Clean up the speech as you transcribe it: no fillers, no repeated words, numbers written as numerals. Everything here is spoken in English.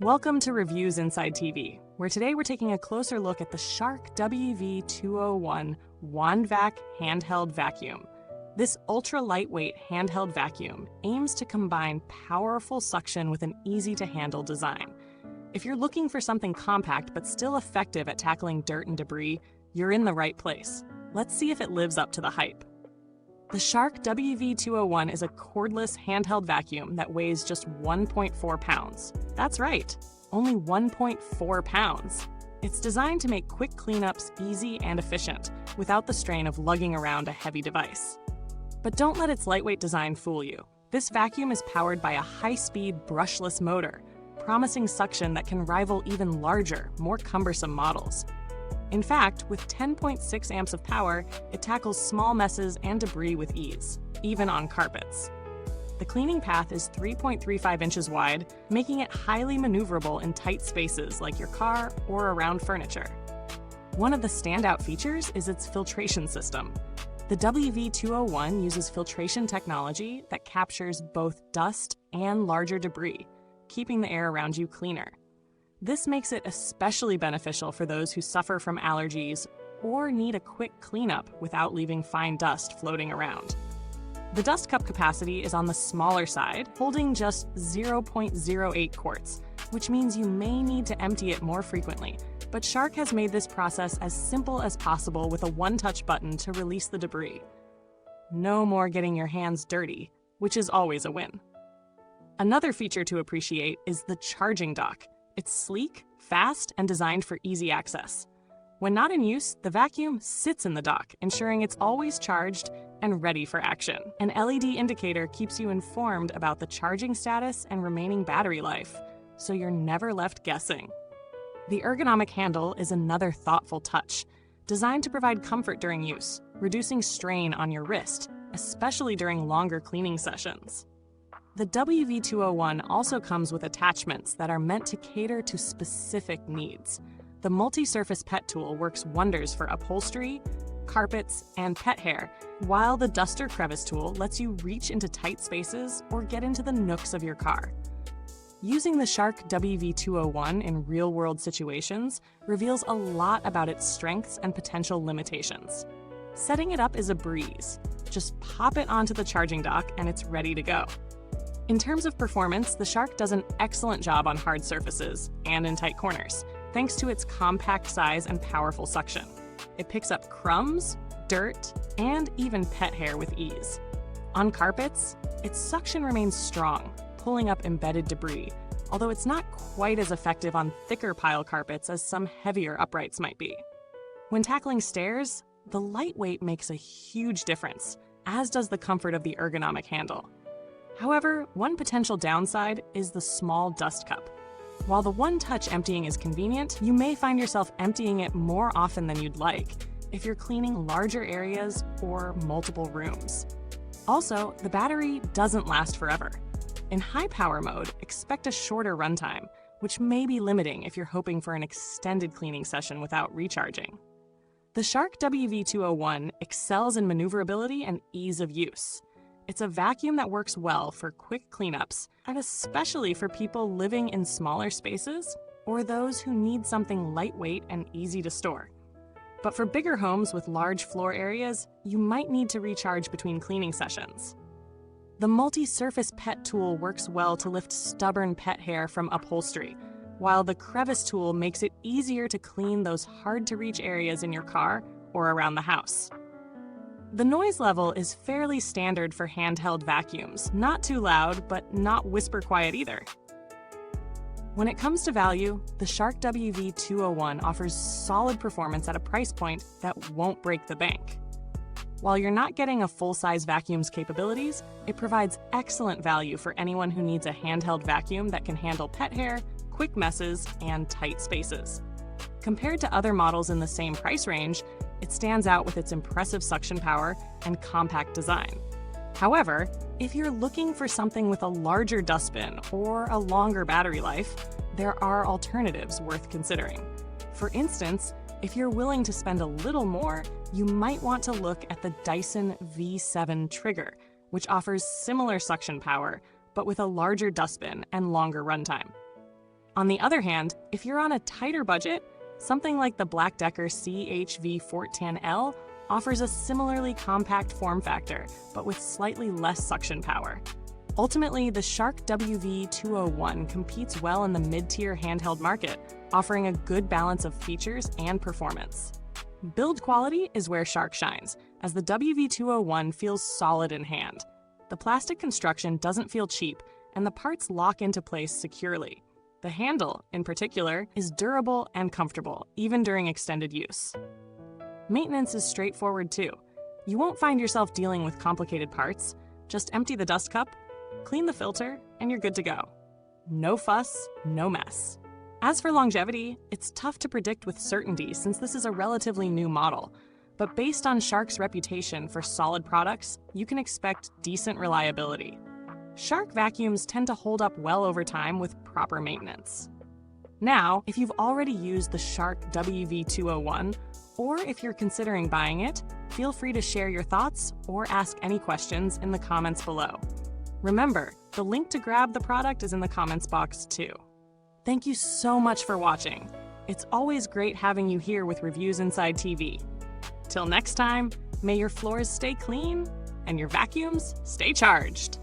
Welcome to Reviews Inside TV, where today we're taking a closer look at the Shark WV201 WANDVAC handheld vacuum. This ultra-lightweight handheld vacuum aims to combine powerful suction with an easy-to-handle design. If you're looking for something compact but still effective at tackling dirt and debris, you're in the right place. Let's see if it lives up to the hype. The Shark WV201 is a cordless handheld vacuum that weighs just 1.4 pounds. That's right, only 1.4 pounds. It's designed to make quick cleanups easy and efficient, without the strain of lugging around a heavy device. But don't let its lightweight design fool you. This vacuum is powered by a high-speed brushless motor, promising suction that can rival even larger, more cumbersome models. In fact, with 10.6 amps of power, it tackles small messes and debris with ease, even on carpets. The cleaning path is 3.35 inches wide, making it highly maneuverable in tight spaces like your car or around furniture. One of the standout features is its filtration system. The WV201 uses filtration technology that captures both dust and larger debris, keeping the air around you cleaner. This makes it especially beneficial for those who suffer from allergies or need a quick cleanup without leaving fine dust floating around. The dust cup capacity is on the smaller side, holding just 0.08 quarts, which means you may need to empty it more frequently. But Shark has made this process as simple as possible with a one-touch button to release the debris. No more getting your hands dirty, which is always a win. Another feature to appreciate is the charging dock. It's sleek, fast, and designed for easy access. When not in use, the vacuum sits in the dock, ensuring it's always charged and ready for action. An LED indicator keeps you informed about the charging status and remaining battery life, so you're never left guessing. The ergonomic handle is another thoughtful touch, designed to provide comfort during use, reducing strain on your wrist, especially during longer cleaning sessions. The WV201 also comes with attachments that are meant to cater to specific needs. The multi-surface pet tool works wonders for upholstery, carpets, and pet hair, while the duster crevice tool lets you reach into tight spaces or get into the nooks of your car. Using the Shark WV201 in real-world situations reveals a lot about its strengths and potential limitations. Setting it up is a breeze. Just pop it onto the charging dock and it's ready to go. In terms of performance, the Shark does an excellent job on hard surfaces and in tight corners, thanks to its compact size and powerful suction. It picks up crumbs, dirt, and even pet hair with ease. On carpets, its suction remains strong, pulling up embedded debris, although it's not quite as effective on thicker pile carpets as some heavier uprights might be. When tackling stairs, the lightweight makes a huge difference, as does the comfort of the ergonomic handle. However, one potential downside is the small dust cup. While the one-touch emptying is convenient, you may find yourself emptying it more often than you'd like if you're cleaning larger areas or multiple rooms. Also, the battery doesn't last forever. In high power mode, expect a shorter runtime, which may be limiting if you're hoping for an extended cleaning session without recharging. The Shark WV201 excels in maneuverability and ease of use. It's a vacuum that works well for quick cleanups, and especially for people living in smaller spaces or those who need something lightweight and easy to store. But for bigger homes with large floor areas, you might need to recharge between cleaning sessions. The multi-surface pet tool works well to lift stubborn pet hair from upholstery, while the crevice tool makes it easier to clean those hard-to-reach areas in your car or around the house. The noise level is fairly standard for handheld vacuums, not too loud, but not whisper quiet either. When it comes to value, the Shark WV201 offers solid performance at a price point that won't break the bank. While you're not getting a full-size vacuum's capabilities, it provides excellent value for anyone who needs a handheld vacuum that can handle pet hair, quick messes, and tight spaces. Compared to other models in the same price range, it stands out with its impressive suction power and compact design. However, if you're looking for something with a larger dustbin or a longer battery life, there are alternatives worth considering. For instance, if you're willing to spend a little more, you might want to look at the Dyson V7 Trigger, which offers similar suction power, but with a larger dustbin and longer runtime. On the other hand, if you're on a tighter budget, something like the Black Decker CHV14L offers a similarly compact form factor, but with slightly less suction power. Ultimately, the Shark WV201 competes well in the mid-tier handheld market, offering a good balance of features and performance. Build quality is where Shark shines, as the WV201 feels solid in hand. The plastic construction doesn't feel cheap, and the parts lock into place securely. The handle, in particular, is durable and comfortable, even during extended use. Maintenance is straightforward too. You won't find yourself dealing with complicated parts. Just empty the dust cup, clean the filter, and you're good to go. No fuss, no mess. As for longevity, it's tough to predict with certainty since this is a relatively new model. But based on Shark's reputation for solid products, you can expect decent reliability. Shark vacuums tend to hold up well over time with proper maintenance. Now, if you've already used the Shark WV201, or if you're considering buying it, feel free to share your thoughts or ask any questions in the comments below. Remember, the link to grab the product is in the comments box too. Thank you so much for watching. It's always great having you here with Reviews Inside TV. Till next time, may your floors stay clean and your vacuums stay charged.